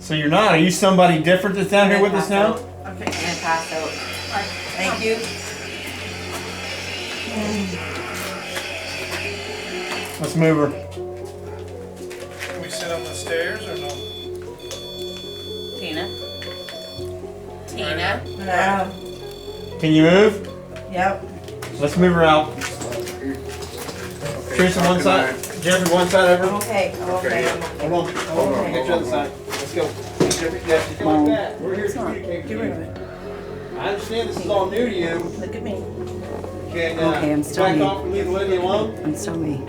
So you're not? Are you somebody different that's down here with us now? Okay, I'm gonna pass out. Thank you. Let's move her. Can we sit on the stairs or no? Tina? Tina? Yeah. Can you move? Yep. Let's move her out. Teresa, one side. Jeffrey, one side over. Okay. Okay. Hold on. Hold on. Get you on the side. Let's go. Jeffrey, Jeffrey, come back. We're here to communicate with Get rid of you. it. I understand this is all new to you. Look at me. Can Okay, I'm still back me. off and leave Lydia alone? I'm still me.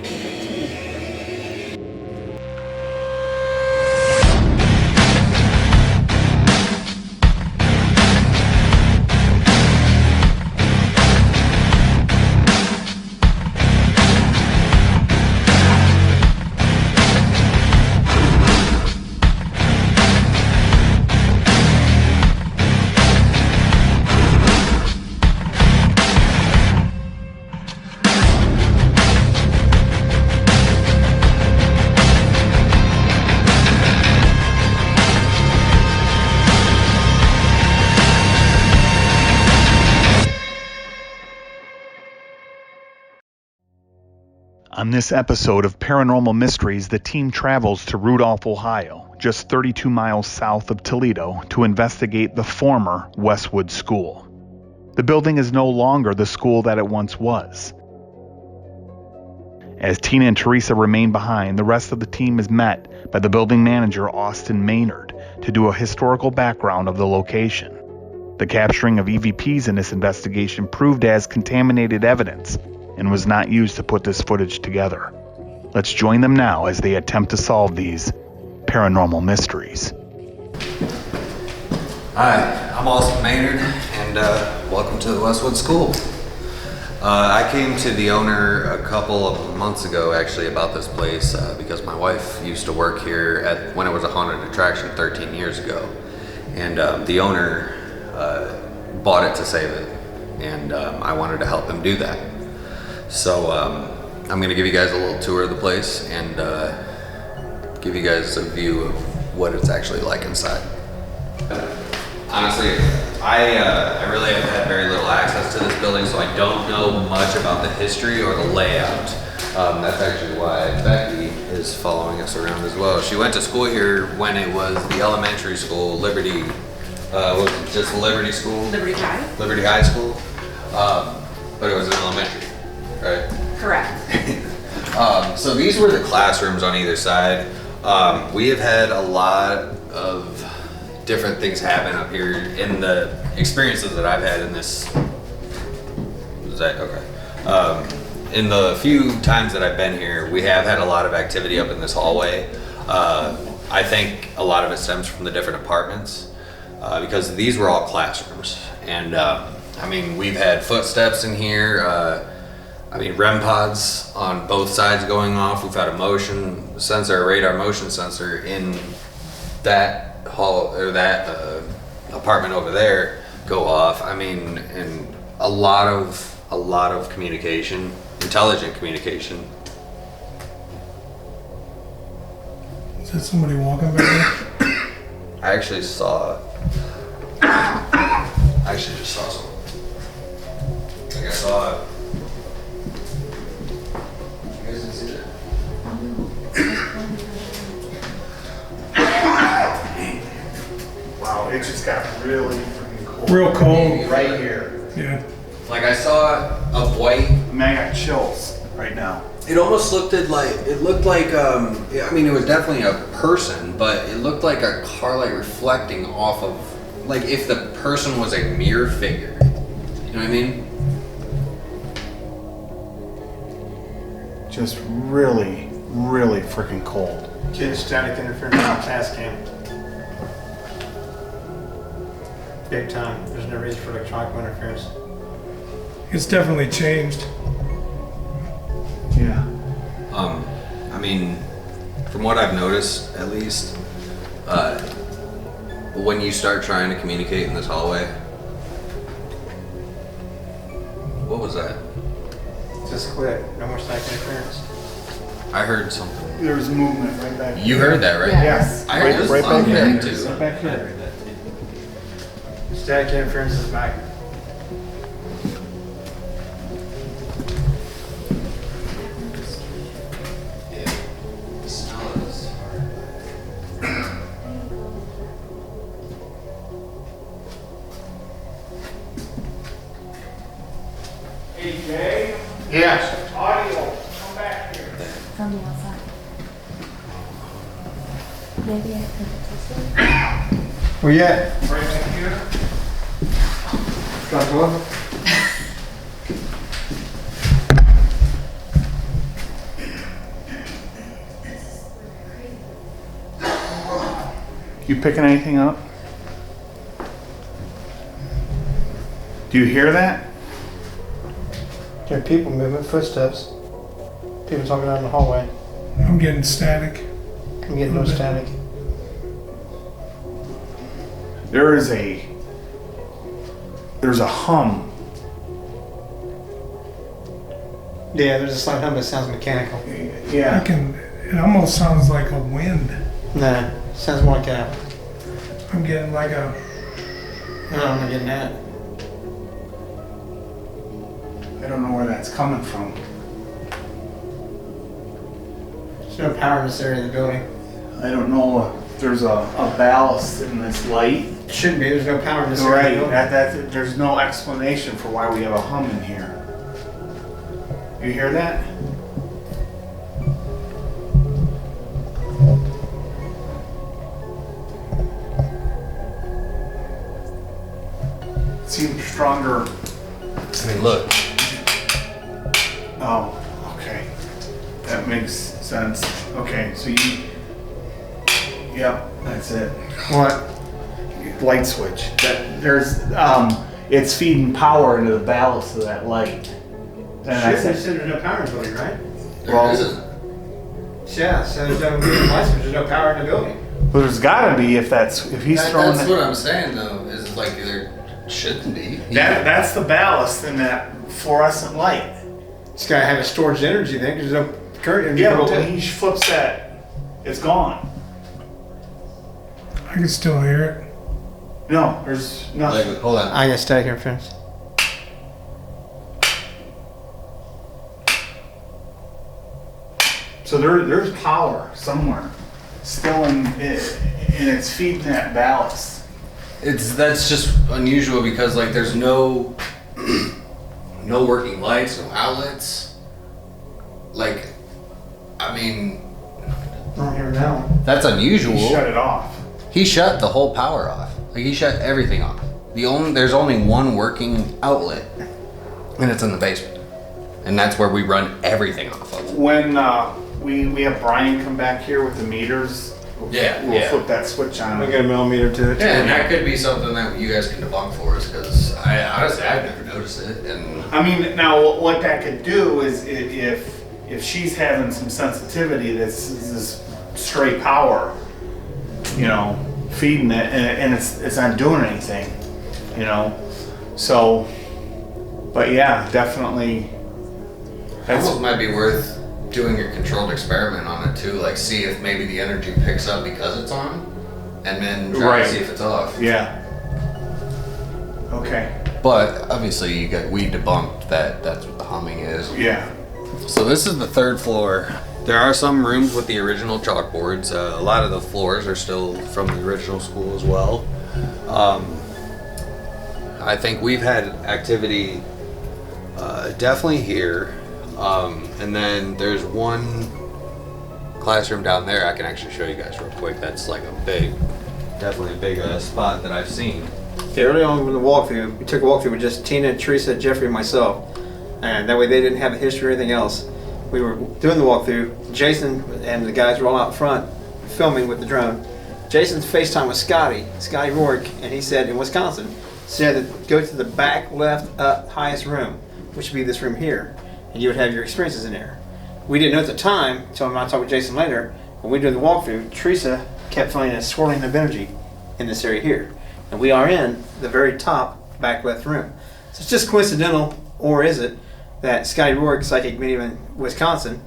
On this episode of Paranormal Mysteries, the team travels to Rudolph, Ohio, just 32 miles south of Toledo, to investigate the former Westwood School. The building is no longer the school that it once was. As Tina and Teresa remain behind, the rest of the team is met by the building manager, Austin Maynard, to do a historical background of the location. The capturing of EVPs in this investigation proved as contaminated evidence and was not used to put this footage together. Let's join them now as they attempt to solve these paranormal mysteries. Hi, I'm Austin Maynard, and welcome to the Westwood School. I came to the owner a couple of months ago, actually, about this place because my wife used to work here when it was a haunted attraction 13 years ago, and the owner bought it to save it, and I wanted to help him do that. So I'm going to give you guys a little tour of the place and give you guys a view of what it's actually like inside. Honestly, I really have had very little access to this building, so I don't know much about the history or the layout. That's actually why Becky is following us around as well. She went to school here when it was the elementary school, Liberty, was it just Liberty School? Liberty High? Liberty High School, but it was an elementary. Right? Correct. So these were the classrooms on either side. We have had a lot of different things happen up here in the experiences that I've had in this. Is that okay? In the few times that I've been here, we have had a lot of activity up in this hallway. I think a lot of it stems from the different apartments because these were all classrooms. And I mean, we've had footsteps in here. I mean, REM pods on both sides going off. We've had a motion sensor, a radar motion sensor in that hall or that apartment over there go off. I mean, and a lot of communication, intelligent communication. Is that somebody walking back there? I actually just saw someone. Like I saw it. You guys didn't see that? Wow, it just got really freaking cold. Real cold. Right here. Yeah. Like I saw a white. Man, I got chills right now. It almost looked like I mean, it was definitely a person, but it looked like a car light reflecting off of, like if the person was a mirror figure. You know what I mean? Just really, really freaking cold. Kids, static interference on task cam. Big time. There's no reason for electronic interference. It's definitely changed. Yeah. I mean, from what I've noticed, at least, when you start trying to communicate in this hallway, what was that? Just quit. No more static interference. I heard something there was movement right back here. You heard that, right? Yes. I heard this right back loud here. too. Right back here. Static interference is back. AJ? Yes. Audio, come back here. From the outside. Maybe I could just. Where you at? Right back here. Front door? You picking anything up? Do you hear that? There are people moving, footsteps. People talking out in the hallway. I'm getting static. I'm getting no static. There's a hum. Yeah, there's a slight hum that sounds mechanical. Yeah. It almost sounds like a wind. Nah, sounds more like a. I'm getting like a, No, I'm not getting that. I don't know where that's coming from. There's no power in this area of the building. I don't know if there's a ballast in this light. It shouldn't be. There's no power in this area of the Right, building. there's no explanation for why we have a hum in here. You hear that? Seems stronger. I mean, look. Oh, okay. That makes sense. Okay, so yep, that's it. What? Light switch. It's feeding power into the ballast of that light. And I Shit, they said, said there's no power in the building, right? Well- There isn't. Yeah, so there's no light switch, there's no power in the building. well, there's gotta be if he's throwing That's it. what I'm saying though, is like there shouldn't be. That's the ballast in that fluorescent light. It's gotta have a storage energy thing, because there's no current in the Yeah, but building. when he flips that, it's gone. I can still hear it. No, there's Like, nothing. hold on. I got static interference. So there's power somewhere still in it, and it's feeding that ballast. That's just unusual because like there's no no working lights, no outlets. Like, I mean, I don't hear it now. that's unusual. He shut it off. He shut the whole power off. Like he shut everything off. There's only one working outlet, and it's in the basement, and that's where we run everything off of. When we have Brian come back here with the meters, we'll flip that switch on. We got a millimeter to it. Yeah, and that could be something that you guys can debunk for us because I honestly I've never noticed it. And I mean, now what that could do is if she's having some sensitivity, this straight power, feeding it, and it's not doing anything, So, but yeah, definitely. almost might be worth doing a controlled experiment on it too, like see if maybe the energy picks up because it's on, and then try Right. to see if it's off. Yeah. Okay. But obviously we debunked that that's what the humming is. Yeah. So this is the third floor. There are some rooms with the original chalkboards. A lot of the floors are still from the original school as well. I think we've had activity definitely here. And then there's one classroom down there I can actually show you guys real quick. That's like definitely a big spot that I've seen. Yeah, early on in the walkthrough, we took a walkthrough with just Tina, Teresa, Jeffrey, and myself. And that way they didn't have a history or anything else. We were doing the walkthrough. Jason and the guys were all out front filming with the drone. Jason's FaceTime with Scotty Rourke, and he said in Wisconsin, said that go to the back left up highest room, which would be this room here, and you would have your experiences in there. We didn't know at the time, until I talked with Jason later, when we did the walkthrough, Teresa kept finding a swirling of energy in this area here. And we are in the very top back left room. So it's just coincidental, or is it, that Scotty Rourke, psychic medium in Wisconsin,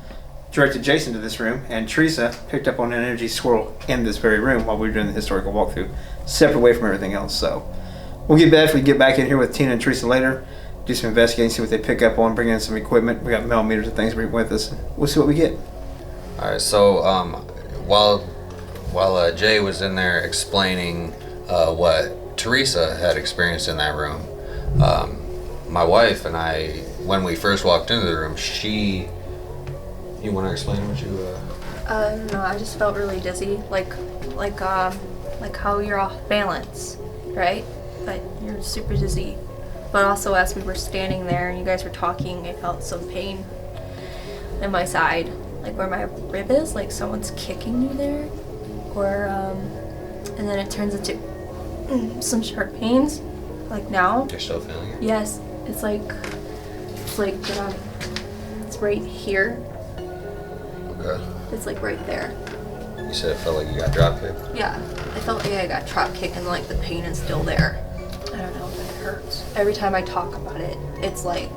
directed Jason to this room, and Teresa picked up on an energy swirl in this very room while we were doing the historical walkthrough, separate away from everything else. So we'll get back if we get back in here with Tina and Teresa later, do some investigating, see what they pick up on, bring in some equipment. We got millimeters and things to bring with us. We'll see what we get. All right. So while Jay was in there explaining what Teresa had experienced in that room, my wife and I, when we first walked into the room, you want to explain what you? No, I just felt really dizzy, like how you're off balance, right? But you're super dizzy. But also, as we were standing there and you guys were talking, I felt some pain in my side, like where my rib is, like someone's kicking you there, or and then it turns into some sharp pains, like now. You're still feeling it? Yes, it's right here. Okay. It's like right there. You said it felt like you got drop kicked? Yeah, I felt like I got drop kicked and like the pain is still there. I don't know if it hurts. Every time I talk about it, it's like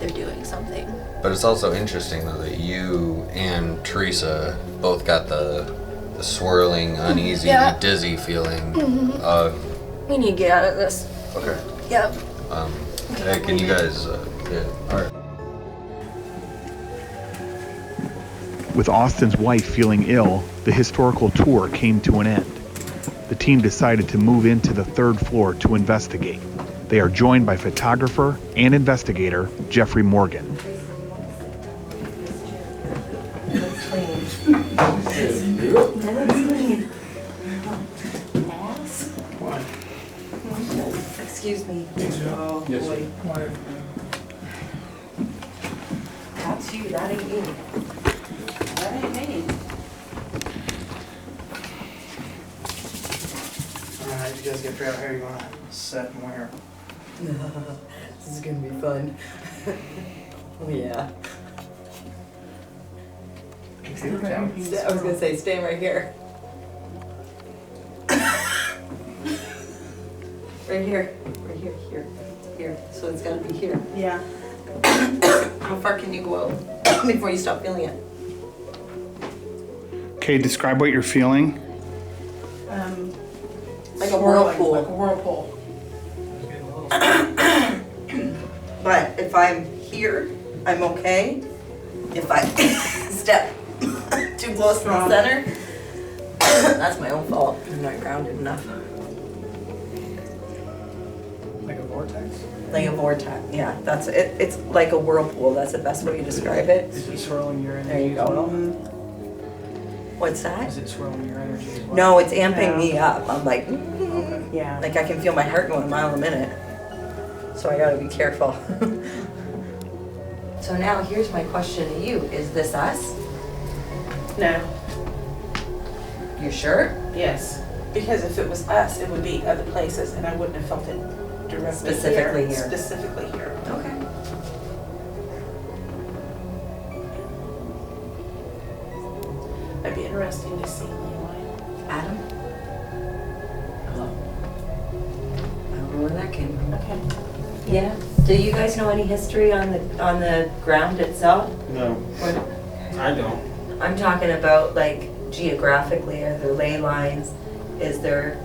they're doing something. But it's also interesting though that you and Teresa both got the swirling, uneasy, Yeah. dizzy feeling. We need to get out of this. Okay. Yep. Hey, can you guys? Yeah. All right. With Austin's wife feeling ill, the historical tour came to an end. The team decided to move into the third floor to investigate. They are joined by photographer and investigator Jeffrey Morgan. Excuse me. Oh, Yes, boy. Why? That's you, that ain't me. That ain't me. Alright, you guys get figured out how you're going to set and where. This is gonna be fun. Oh, yeah. I was gonna say, stay right here. Right here, here. So it's gotta be here. Yeah. How far can you go out before you stop feeling it? Okay, describe what you're feeling. Like a whirlpool. Like a whirlpool. But if I'm here, I'm okay. If I step too close to the center, that's my own fault. I'm not grounded enough. Like a vortex? Like a vortex, yeah. That's it. It's like a whirlpool. That's the best way to describe it. Is it swirling your energy? There you as well? go. What's that? Is it swirling your energy as well? No, it's amping me up. I'm like, Yeah. like I can feel my heart going a mile a minute. So I gotta be careful. So now here's my question to you. Is this us? No. You sure? Yes. Because if it was us, it would be other places and I wouldn't have felt it directly Specifically here. Specifically here. Okay. It'd be interesting to see Leeway. Adam? Hello. I don't know where that came from. Okay. Yeah. Do you guys know any history on the ground itself? No, What? I don't. I'm talking about like geographically, are there ley lines? Is there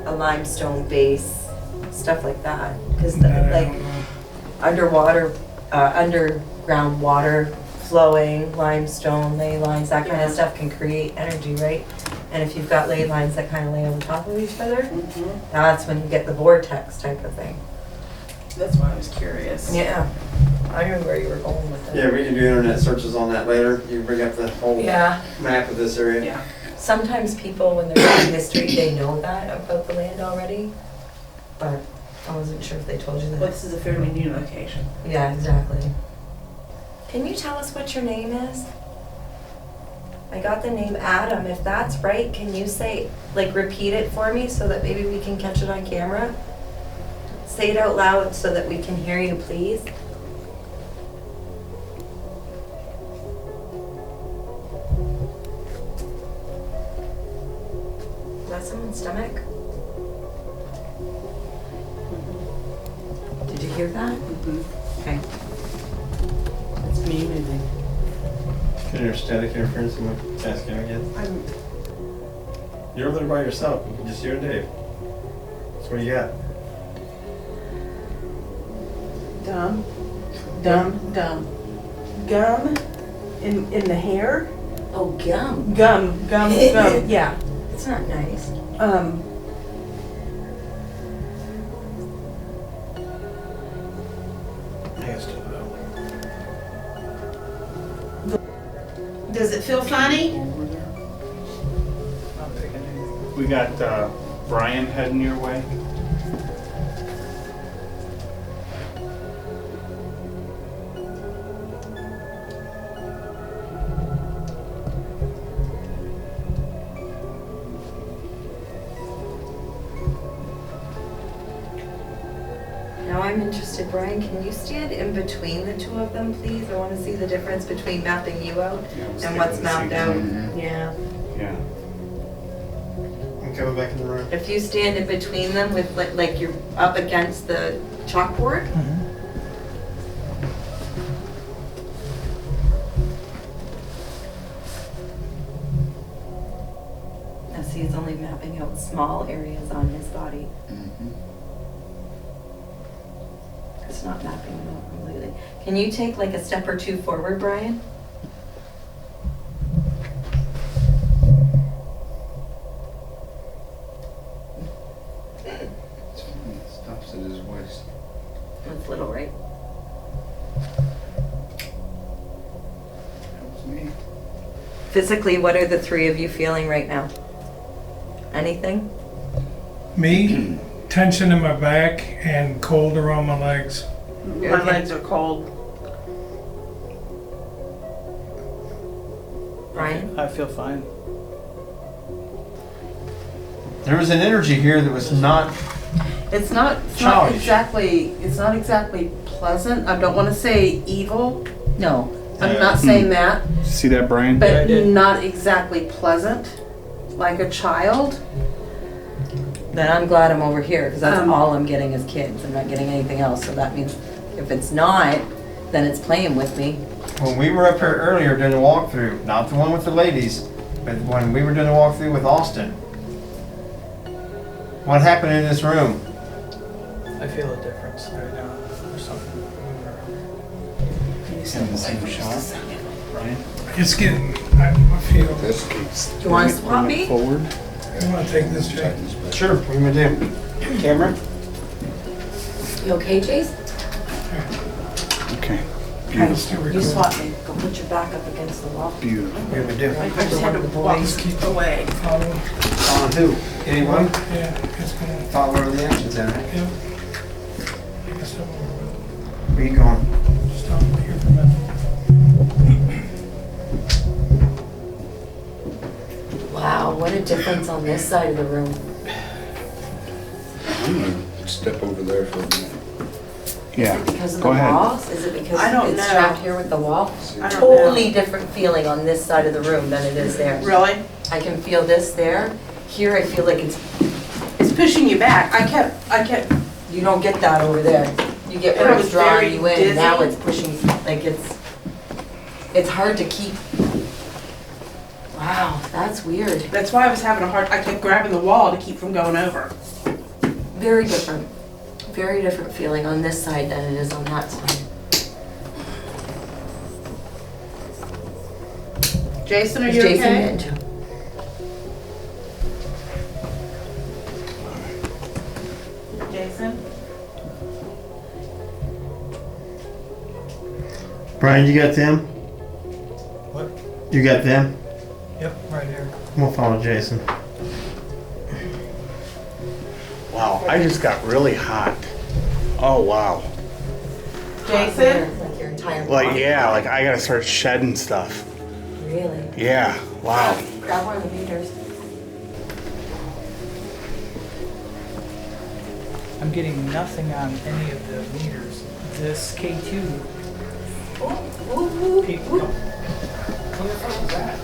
a limestone base? Stuff like that. Because like underground water flowing, limestone, ley lines, that kind of stuff can create energy, right? And if you've got ley lines that kind of lay on top of each other, that's when you get the vortex type of thing. That's why I was curious. Yeah. I remember where you were going with it. Yeah, we can do internet searches on that later. You can bring up the whole Yeah. map of this area. Yeah. Sometimes people, when they're in history, they know that about the land already, but I wasn't sure if they told you Well, that. this is a fairly new location. Yeah, exactly. Can you tell us what your name is? I got the name Adam. If that's right, can you say, like, repeat it for me so that maybe we can catch it on camera? Say it out loud so that we can hear you, please. Is that someone's stomach? Did you hear that? Okay. It's me moving. There's static interference in my ASCAP again. You're over there by yourself. Just you and Dave. That's what you got. Dumb. Gum in the hair. Oh, gum. Gum. Yeah. It's not nice. Does it feel funny? We got Brian heading your way. Now I'm interested, Brian, can you stand in between the two of them, please? I want to see the difference between mapping you out and what's mapped out. Yeah. Yeah. I'm coming back in the room. If you stand in between them with, like you're up against the chalkboard. Now see, it's only mapping out small areas on his body. It's not mapping them out completely. Can you take like a step or two forward, Brian? Stops at his waist. It's little, right? That was me. Physically, what are the three of you feeling right now? Anything? Me, tension in my back and cold around my legs. My legs are cold. Brian? I feel fine. There was an energy here that was not It's not childish. exactly pleasant. I don't want to say evil. No, I'm Yeah. not saying that. See that, Brian? Yeah, I But did. not exactly pleasant, like a child. Then I'm glad I'm over here, because that's Um, all I'm getting is kids. I'm not getting anything else, so that means if it's not, then it's playing with me. When we were up here earlier doing the walkthrough, not the one with the ladies, but when we were doing the walkthrough with Austin, what happened in this room? I feel a difference right now or something. In the same shot, Brian. It's getting, I feel, This keeps. Do you want to swap Bring it me? forward. I want to take this, Jay. Sure, what are you gonna do? Camera? You okay, Chase? Okay. You swap me. Go put your back up against the wall. Beautiful. What are you gonna do? I just had to walk away. Follow. On who? Anyone? Yeah, it's gonna, Follow where the action's at, right? yeah. I guess I'm Where you going? stop here for a minute. Wow, what a difference on this side of the room. I'm gonna step over there for a minute. Yeah. Because of Go the ahead. walls? Is it because I don't it's know. trapped here with the wall? I don't Totally know. different feeling on this side of the room than it is there. Really? I can feel this there. Here I feel like It's pushing you back. I kept. you don't get that over there. You get And where I it's was drawing very you in. Now dizzy. it's pushing, like it's hard to keep. Wow, that's weird. That's why I was having a hard. I kept grabbing the wall to keep from going over. Very different. Very different feeling on this side than it is on that side. Jason, are Is you Jason okay? in too? Jason. Brian, you got them? What? You got them? Yep, right here. We'll follow Jason. Wow, I just got really hot. Oh, wow. Jason. Like your entire Like, body. yeah, like I gotta start shedding stuff. Really? Yeah, wow. Grab one of the meters. I'm getting nothing on any of the meters. This K2. Peak. What the fuck was that?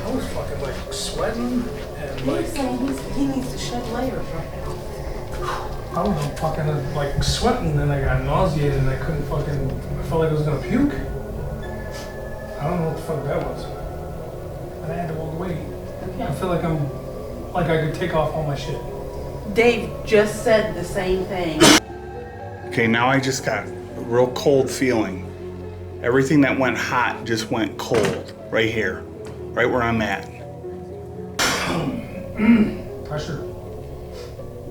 I was fucking like sweating and like, He's saying he needs to shed layers right now. I don't know, fucking like sweating and I got nauseated and I couldn't fucking, I felt like I was gonna puke. I don't know what the fuck that was. And I had to walk away. I feel like I could take off all my shit. Dave just said the same thing. Okay, now I just got a real cold feeling. Everything that went hot just went cold. Right here. Right where I'm at. Pressure.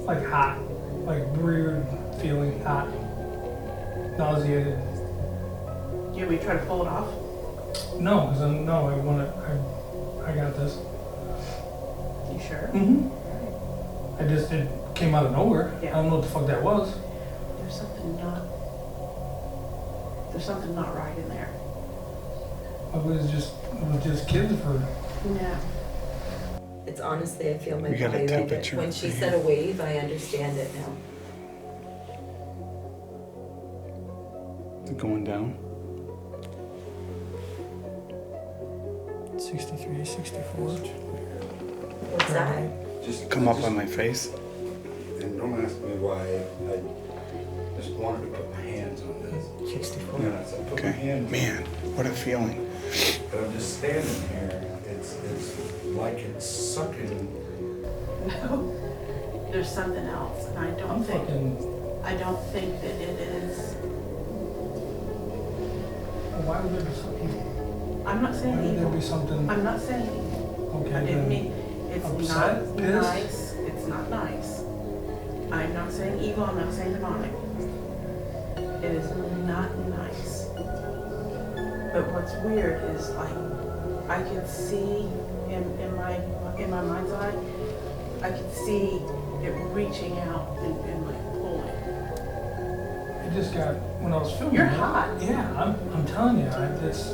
Like hot. Like weird feeling hot. Nauseated. Do you want me to try to pull it off? No, because I got this. You sure? Mm-hmm. It came out of nowhere. Yeah. I don't know what the fuck that was. There's something not right in there. It was just kids for. Yeah. It's honestly, I feel my You got a body like it. temperature When she right said here. a wave, I understand it now. Is it going down? 63, 64. What's that? Just Come up on my face. And don't ask me why. I just wanted to put my hands on this. 64. And I said, put my Okay. hands. Man, what a feeling. But I'm just standing here. It's like it's sucking. No. There's something else, and I don't think that it is. Why would there be something? I'm not saying Why would there evil. be something? I'm not saying evil. Okay, I didn't then mean it's upset, not pissed? nice. It's not nice. I'm not saying evil. I'm not saying demonic. It is not nice. But what's weird is like I could see in my mind's eye, I could see it reaching out and like pulling. It just got when I was filming. You're it, hot. Yeah, I'm telling you, it's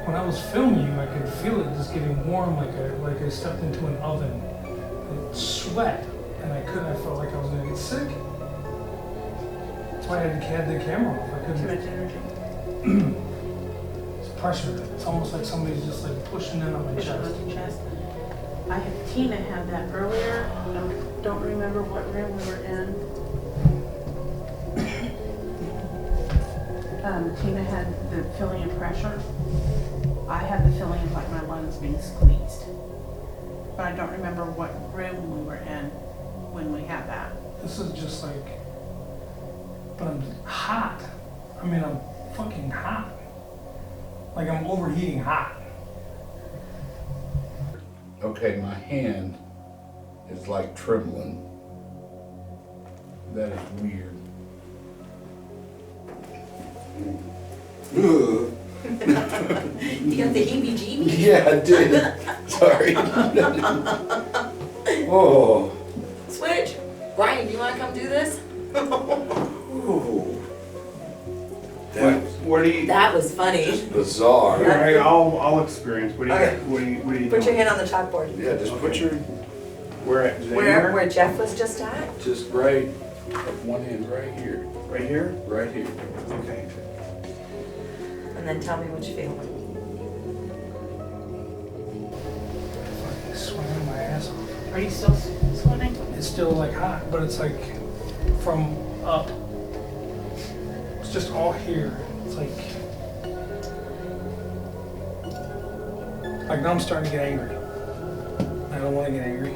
when I was filming you, I could feel it just getting warm, like I stepped into an oven. It sweat, and I felt like I was gonna get sick. That's why I had the camera off. I couldn't. Too much energy. It's pressure. It's almost like somebody's just like pushing in on my Pushing chest. on your chest. Tina had that earlier. I don't remember what room we were in. Tina had the feeling of pressure. I had the feeling of like my lungs being squeezed. But I don't remember what room we were in when we had that. This is just like, but I'm hot. I mean, I'm fucking hot. Like I'm overheating hot. Okay, my hand is like trembling. That is weird. Ugh. You got the heebie-jeebies? Yeah, I did. Sorry. Oh. Switch. Brian, do you want to come do this? Ooh. What do you? That was funny. Bizarre. All right, I'll experience. What do you? Okay. What do you? Put your doing? hand on the chalkboard. Yeah, just put your Where Jeff was just at? just right, one hand right here. Right here. Right here. Okay. And then tell me what you feel. Fucking sweating my ass off. Are you still sweating? It's still like hot, but it's like from up. It's just all here. It's like now I'm starting to get angry. I don't want to get angry.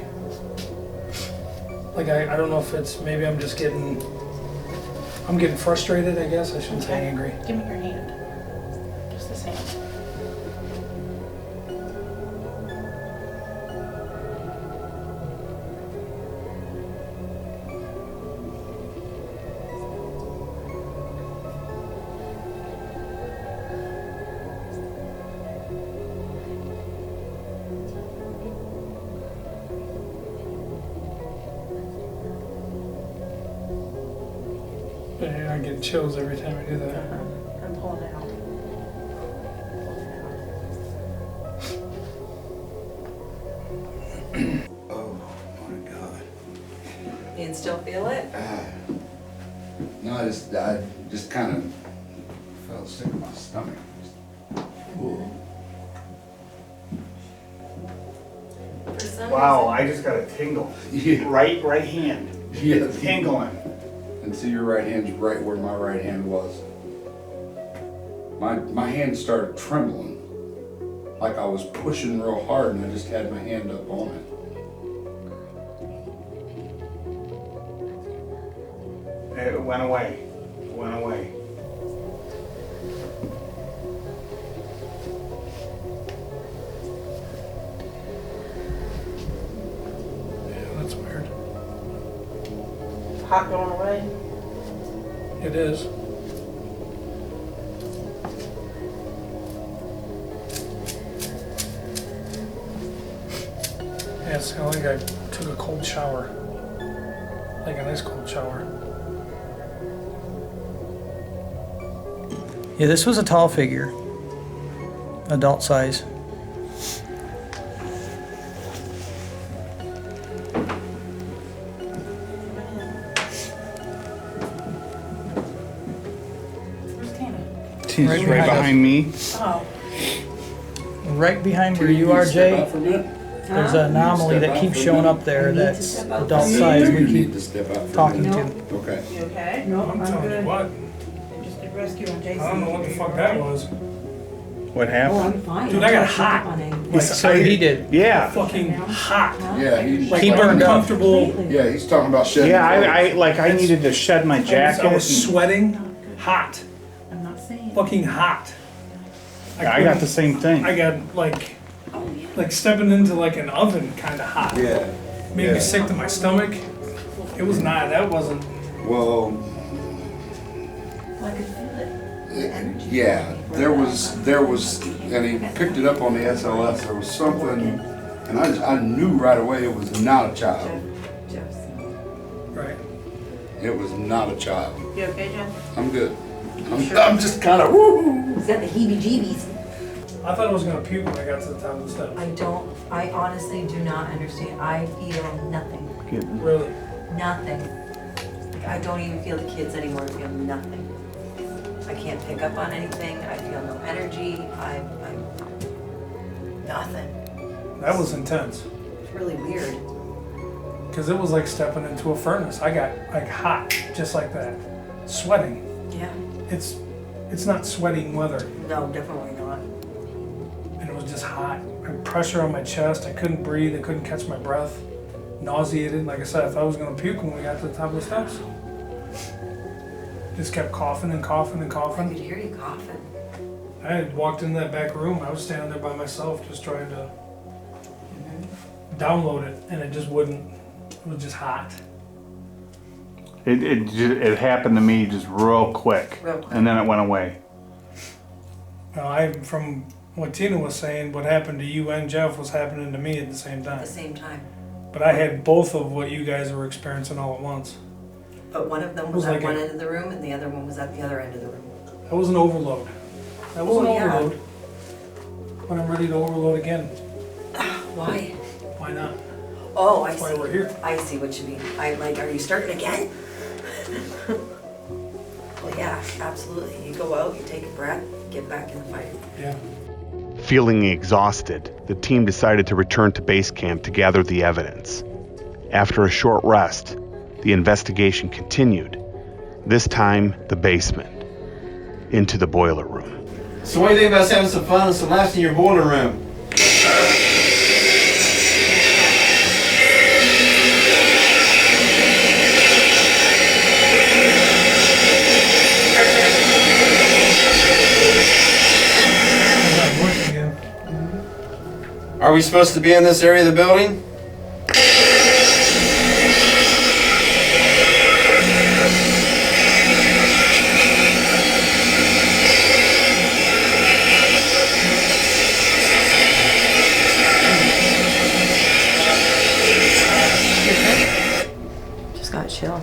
Like I don't know if it's maybe I'm getting frustrated. I guess I shouldn't say angry. Give me your hand. Just this hand. I get chills every time I do that. I'm pulling it out. Oh my God. You can still feel it? No, I just kind of felt sick in my stomach. Ooh. For some Wow, reason. I just got a tingle. Yeah. Right hand. Yeah. Tingling. And see, your right hand's right where my right hand was. My hand started trembling. like I was pushing real hard and I just had my hand up on it. It went away. It went away. Yeah, that's weird. Hot going away? It is. Yeah, it sounded like I took a cold shower. Like a nice cold shower. Yeah, this was a tall figure. Adult size. Where's Tina? She's Right right behind behind me. Oh. Right behind where you are, Jay, there's an anomaly that keeps showing up there that's adult size. We keep talking to. Okay. You okay? No, I'm telling you what. Just did rescue on Jason. I don't know what the fuck that was. What happened? fine. Dude, I got hot. So he did. Yeah. Fucking hot. Yeah, he Like He burned up. uncomfortable. yeah, he's talking about shedding. Yeah, clothes. I needed to shed my jacket. I was sweating. Hot. I'm not saying. Fucking hot. I got couldn't- the same thing. I got like stepping into like an oven kind of hot. Yeah. Made Yeah. me sick to my stomach. It was not. That wasn't. Well, I could feel it. The energy. yeah, there was, and he picked it up on the SLS. There was something, and I knew right away it was not a child. Jeff's. Right. It was not a child. You okay, Jen? I'm good. I'm just kind of woo. He's got the heebie-jeebies. I thought I was gonna puke when I got to the top of the steps. I honestly do not understand. I feel nothing. Really. Nothing. Like, I don't even feel the kids anymore. I feel nothing. I can't pick up on anything. I feel no energy. I'm nothing. That was intense. It's really weird. Cause it was like stepping into a furnace. I got like hot, just like that. Sweating. Yeah. It's not sweating weather. No, definitely not. And it was just hot. And pressure on my chest. I couldn't breathe. I couldn't catch my breath. Nauseated. Like I said, I thought I was gonna puke when we got to the top of the steps. Just kept coughing and coughing and I coughing. could hear you coughing. I had walked in that back room. I was standing there by myself, just trying to download it, and it just wouldn't. It was just hot. It happened to me just real quick, Real quick. and then it went away. From what Tina was saying, what happened to you and Jeff was happening to me at the same At time. the same time. But I had both of what you guys were experiencing all at once. But one of them It was was at like one a- end of the room and the other one was at the other end of the room. That was an overload. That was an Oh, yeah. overload. But I'm ready to overload again. Why? Why not? Oh, I That's why see. we're here. I see what you mean. I'm like, are you starting again? Well, yeah, absolutely. You go out, you take a breath, get back in the fight. Yeah. Feeling exhausted, the team decided to return to base camp to gather the evidence. After a short rest, the investigation continued, this time the basement, into the boiler room. So what do you think about us having some fun and some laughs in your boiler room? Are we supposed to be in this area of the building? Just got chill.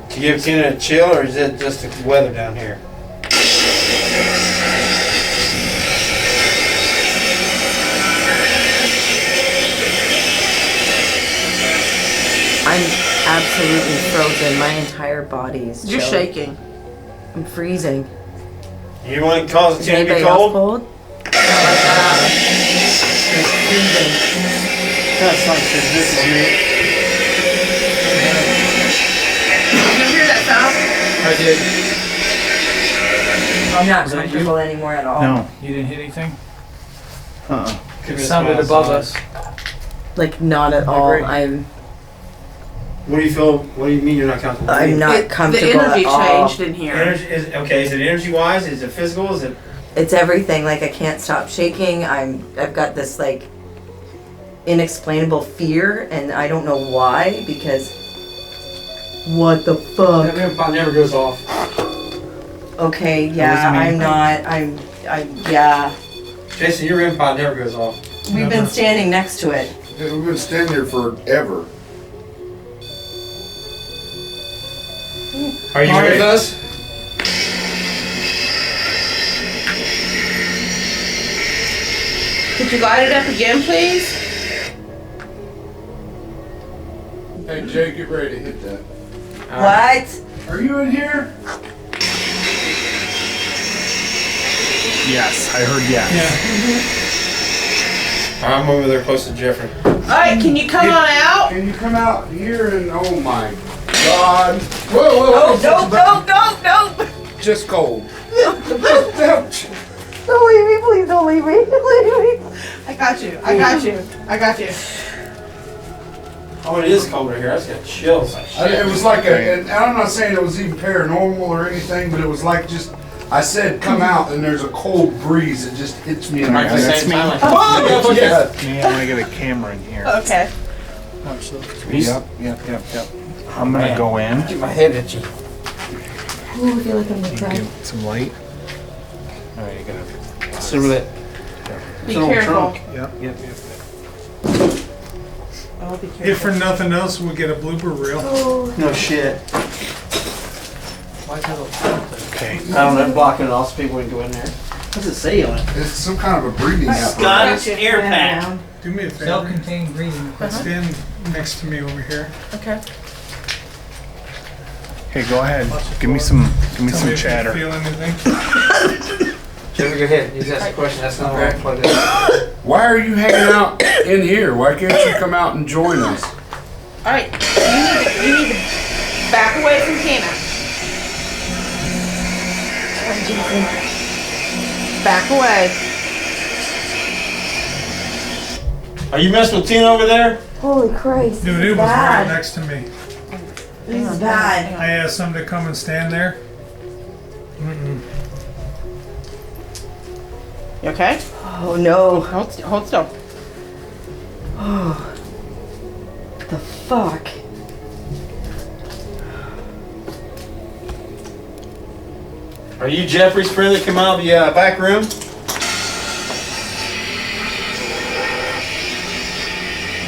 To give Tina a chill, or is it just the weather down here? I'm absolutely frozen. My entire body is You're chilled. shaking. I'm freezing. You want to cause Is Tina to be anybody else cold? cold? Not like that. It's freezing. That's like this is me. Did you hear that sound? I did. I'm not Was that you? comfortable anymore at all. No. You didn't hit anything? Give It me a sounded smile, above smile. us. Like not at all. agree. What do you feel? What do you mean you're not comfortable? I'm not comfortable The energy at all. changed in here. Energy is it energy wise? Is it physical? Is it? It's everything. Like I can't stop shaking. I've got this like inexplainable fear, and I don't know why. Because what the fuck? That AirPod never goes off. Okay, yeah, wasn't me. I'm yeah. Jason, your AirPod never goes off. We've been standing next to it. Yeah, we've been standing here forever. Are you with us? Could you light it up again, please? Hey Jay, get ready to hit that. What? Are you in here? Yes, I heard yes. I'm over there close to Jeffrey. Alright, can you come on out? Can you come out here and oh my God. Whoa, whoa, No, whoa. no. Just cold. Don't leave me, please don't leave me. Leave me. I got you. Oh, it is colder here. I just got chills. It was like and I'm not saying it was even paranormal or anything, but it was like just, I said come out and there's a cold breeze that just hits me in the Right at the face. same time. Like, Oh, yeah. Me, I'm gonna get a camera in here. Okay. Yep. I'm gonna go in. Get my head itchy. Ooh, I feel like I'm gonna cry. Get some light. All right, you gotta. Sit over that. Be careful. Yep. Oh, be careful. If for nothing else, we'll get a blooper reel. No shit. Okay. I don't know. Blocking it off so people can go in there. What's it say on it? It's some kind of a breathing apparatus. Scottish air pack. Do me a favor. Self-contained breathing. Stand next to me over here. Okay. Hey, go ahead. Give me some Tell me if you chatter. feel anything. Jeffrey, go ahead. You just ask a question. That's not right. Plug it in. Why are you hanging out in here? Why can't you come out and join us? Alright, you need to back away from Tina. Back away. Are you messing with Tina over there? Holy Christ. Dude, this it is was right bad. next to me. This is bad. I asked them to come and stand there. You okay? Oh no. Hold still. Oh. What the fuck? Are you Jeffrey's friend that came out of the back room?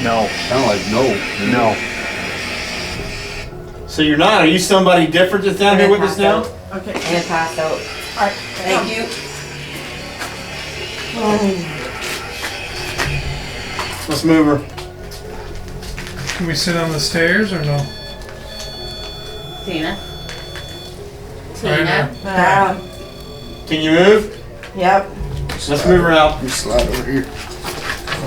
No. Kind of like no. So you're not? Are you somebody different that's down here with us now? Okay. I'm gonna pass out. Alright. Thank you. Let's move her. Can we sit on the stairs or no? Tina. Right now. Can you move? Yep. Let's move her out. You slide over here.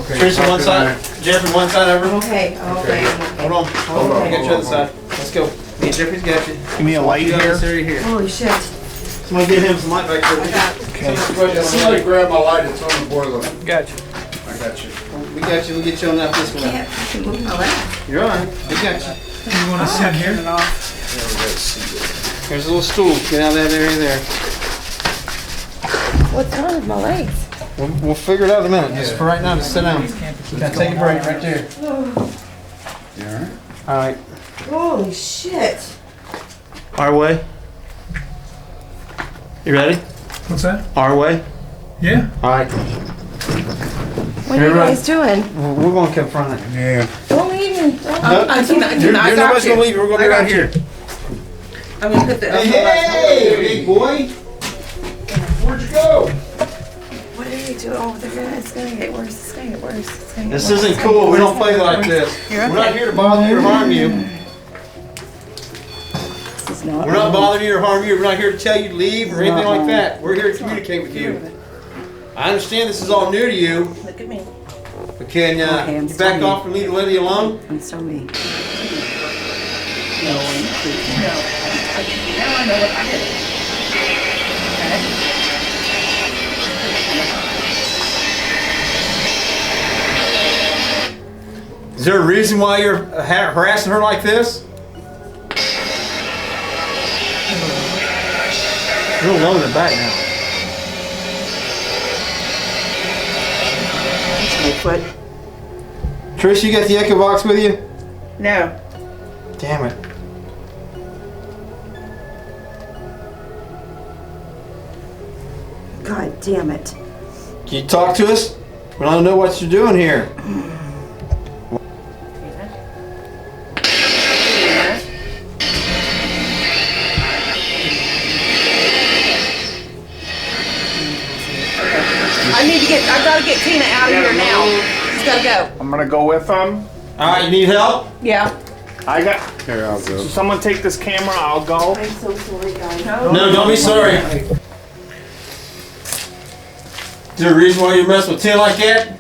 Okay. Teresa, one side. Jeffrey, one side over. Okay. Okay. Hold on. Hold on. Get you other side. Let's go. Me and Jeffrey's got you. Give me a light You got here. this area here. Holy shit. Somebody get him some light back there. Okay. Somebody grab my light. It's on the boiler. Gotcha. I got you. We got you. We'll get you on that this way. Can't fucking move my leg. You're all right. We got you. You want to sit here? There's a little stool. Get out of that area there. What's wrong with my legs? We'll figure it out in a minute. Just for right now, just sit down. Now take a break right there. You alright? All right. Holy shit. Our way. You ready? What's that? Our way. Yeah. All right. What are you guys doing? We're going to confront it. Yeah. Don't leave me. Don't No, Tina, I got nobody's you. gonna leave you. We're gonna be right here. I'm gonna put the Hey, big boy. Where'd you go? What are you doing? Oh, it's gonna get worse. It's gonna get worse. It's gonna get This worse. isn't cool. We don't play like this. We're not here to bother you or harm you. This is not. We're not bothering you or harm you. We're not here to tell you to leave or anything like that. We're here to communicate with you. I understand this is all new to you, Look at me. but can Okay, I'm you back sorry. off and leave the lady alone? I'm so mean. No, now I know what I did. Okay? Is there a reason why you're harassing her like this? You're a little low in the back now. My foot. Trish, you got the Echo Box with you? No. Damn it. God damn it. Can you talk to us? We don't know what you're doing here. I gotta get Tina out of here now. She's gotta go. I'm gonna go with them. Alright, you need help? Yeah. I got. Here, I'll go. Someone take this camera. I'll go. I'm so sorry, guys. No, don't be sorry. Is there a reason why you mess with Tim like that?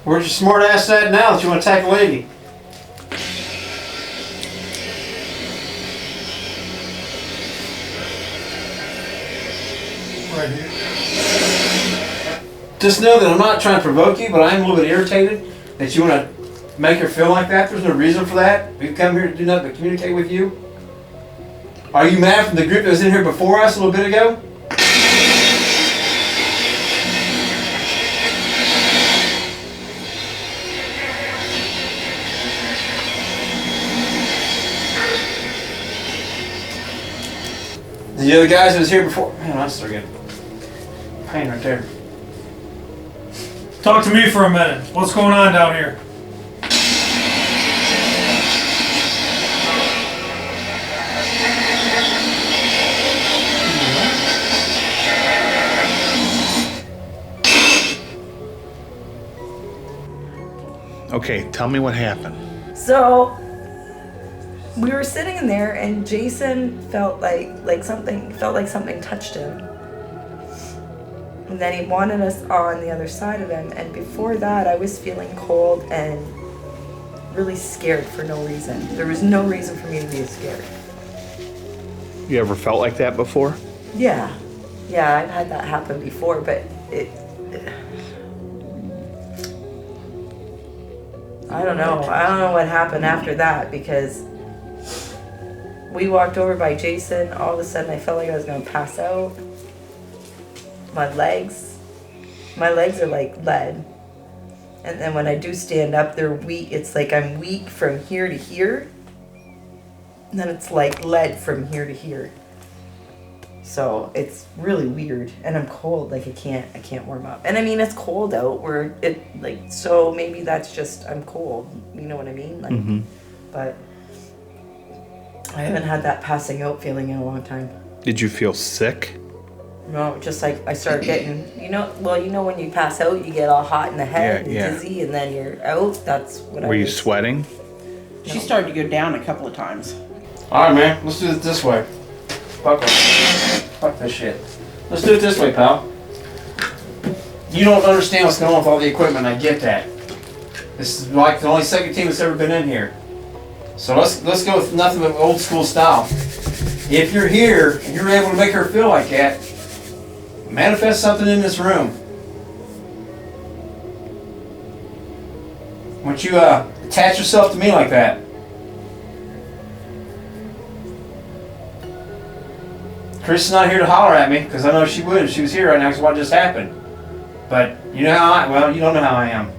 Where's your smart ass at now that you want to attack a lady? Right here. Just know that I'm not trying to provoke you, but I am a little bit irritated that you want to make her feel like that. There's no reason for that. We've come here to do nothing but communicate with you. Are you mad from the group that was in here before us a little bit ago? The other guys that was here before. Man, I'm still getting pain right there. Talk to me for a minute. What's going on down here? Okay, tell me what happened. So we were sitting in there, and Jason felt like something touched him, and then he wanted us on the other side of him. And before that, I was feeling cold and really scared for no reason. There was no reason for me to be scared. You ever felt like that before? Yeah, I've had that happen before, but I don't know what happened after that, because we walked over by Jason. All of a sudden, I felt like I was gonna pass out. My legs are like lead. And then when I do stand up, they're weak. It's like I'm weak from here to here. And then it's like lead from here to here. So it's really weird. And I'm cold, like I can't warm up. And I mean, it's cold out so maybe that's just, I'm cold. You know what I mean? Like, But I haven't had that passing out feeling in a long time. Did you feel sick? No, just like I started getting, when you pass out, you get all hot in the head and dizzy, and then you're out. That's what I was. Were you sweating? She started to go down a couple of times. Alright, man. Let's do it this way. Fuck this shit. Let's do it this way, pal. You don't understand what's going on with all the equipment. I get that. This is like the only second team that's ever been in here. So let's go with nothing but old school style. If you're here and you're able to make her feel like that, manifest something in this room. Once you attach yourself to me like that. Chris is not here to holler at me, because I know she would if she was here right now, because what just happened. But you know how you don't know how I am.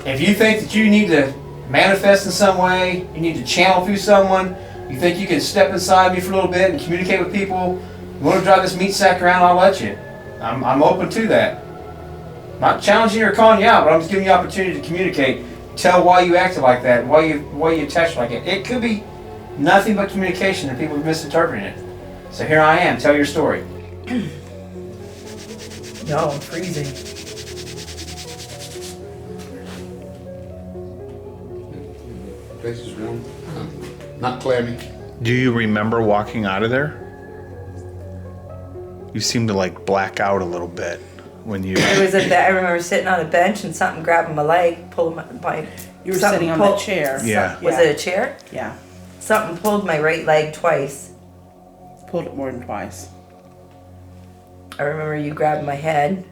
If you think that you need to manifest in some way, you need to channel through someone, you think you can step inside me for a little bit and communicate with people, you want to drive this meat sack around, I'll let you. I'm open to that. I'm not challenging you or calling you out, but I'm just giving you the opportunity to communicate. Tell why you acted like that, why you attached like it. It could be nothing but communication and people misinterpreting it. So here I am, tell your story. No, I'm freezing. Place is warm, not clammy. Do you remember walking out of there? You seem to like black out a little bit. when you? There was I remember sitting on a bench and something grabbing my leg, pulling my. You were sitting on that chair. Yeah. Was it a chair? Yeah. Something pulled my right leg twice. Pulled it more than twice. I remember you grabbing my head.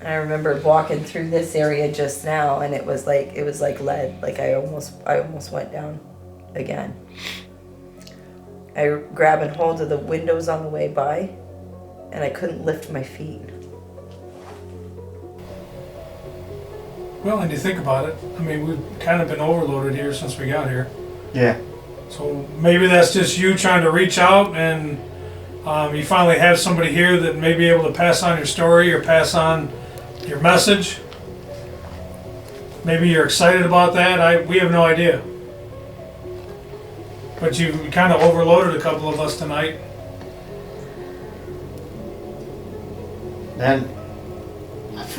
And I remember walking through this area just now, and it was like lead. Like I almost went down again. I grabbing hold of the windows on the way by, and I couldn't lift my feet. Well, and you think about it, I mean, we've kind of been overloaded here since we got here. Yeah. So maybe that's just you trying to reach out, and you finally have somebody here that may be able to pass on your story or pass on your message. Maybe you're excited about that. We have no idea. But you kind of overloaded a couple of us tonight. Then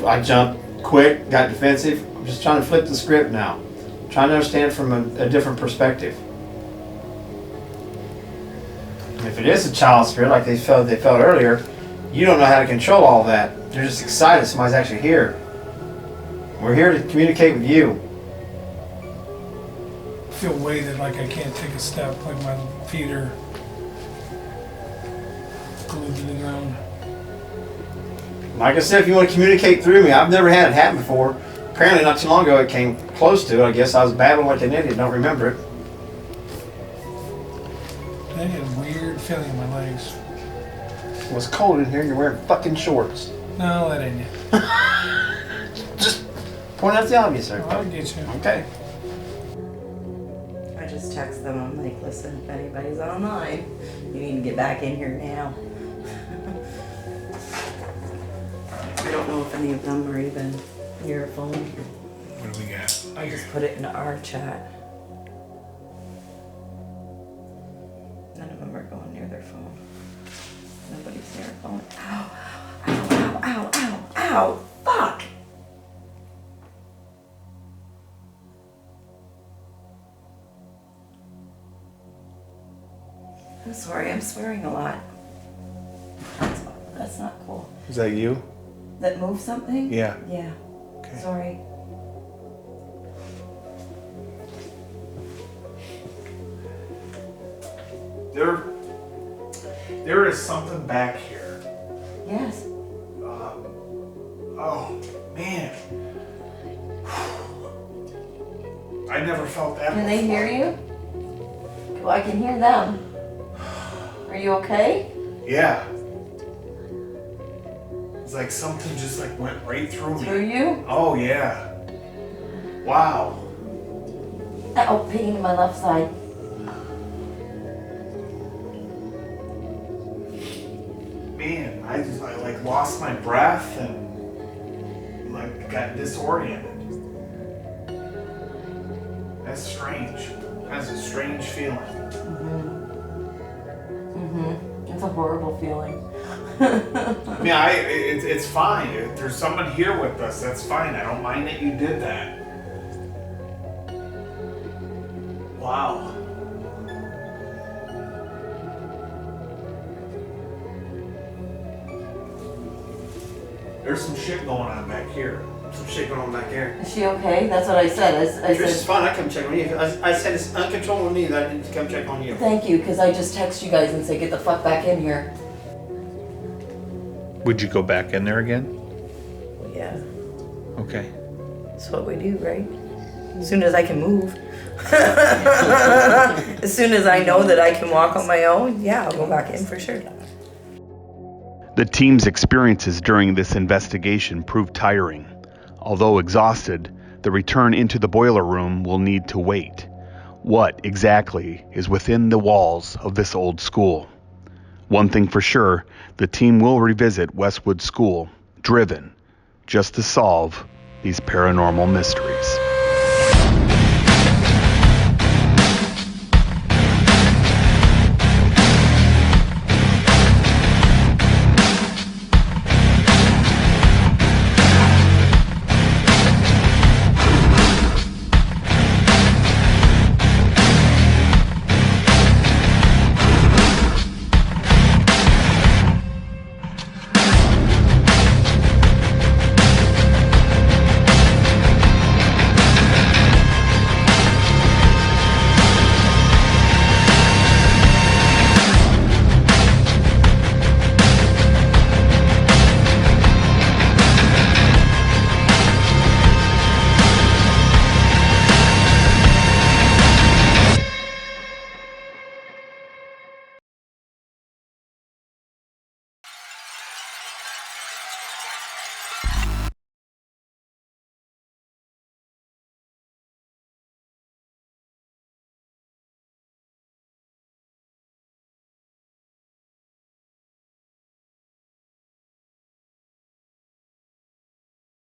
I jumped quick, got defensive. I'm just trying to flip the script now. I'm trying to understand from a different perspective. If it is a child spirit, like they felt earlier, you don't know how to control all that. They're just excited somebody's actually here. We're here to communicate with you. I feel weighted, like I can't take a step, like my feet are glued to the ground. Like I said, if you want to communicate through me, I've never had it happen before. Apparently not too long ago it came close to it. I guess I was babbling like an idiot, don't remember it. I had a weird feeling in my legs. It was cold in here and you're wearing fucking shorts. No, that ain't it. Just point out the obvious, sir. I'll get you. Okay. I just text them. I'm like, listen, if anybody's online, you need to get back in here now. I don't know if any of them are even near your phone. What do we got? I just put it in our chat. None of them are going near their phone. Nobody's near their phone. Ow, ow, ow, ow, ow, ow, fuck! I'm sorry, I'm swearing a lot. That's not cool. Is that you? That move something? Yeah. Yeah. Okay. Sorry. There is something back here. Yes. Oh, man. I never felt that Can they before. hear you? Well, I can hear them. Are you okay? Yeah. It's like something just like went right through me. Through you? Oh, yeah. Wow. Oh, pain in my left side. Man, I like lost my breath and like got disoriented. That's strange. That's a strange feeling. It's a horrible feeling. I mean, it's fine. If there's someone here with us, that's fine. I don't mind that you did that. Wow. There's some shit going on back here. Some shit going on back here. Is she okay? That's what I said. I Trish is said, fine. I come check on you. I said it's uncontrollable me that I need to come check on you. thank you, because I just text you guys and say, get the fuck back in here. Would you go back in there again? Yeah, Okay. that's what we do, right? As soon as I can move. As soon as I know that I can walk on my own, yeah, I'll go back in for sure. The team's experiences during this investigation proved tiring. Although exhausted, the return into the boiler room will need to wait. What exactly is within the walls of this old school? One thing for sure, the team will revisit Westwood School, driven just to solve these paranormal mysteries.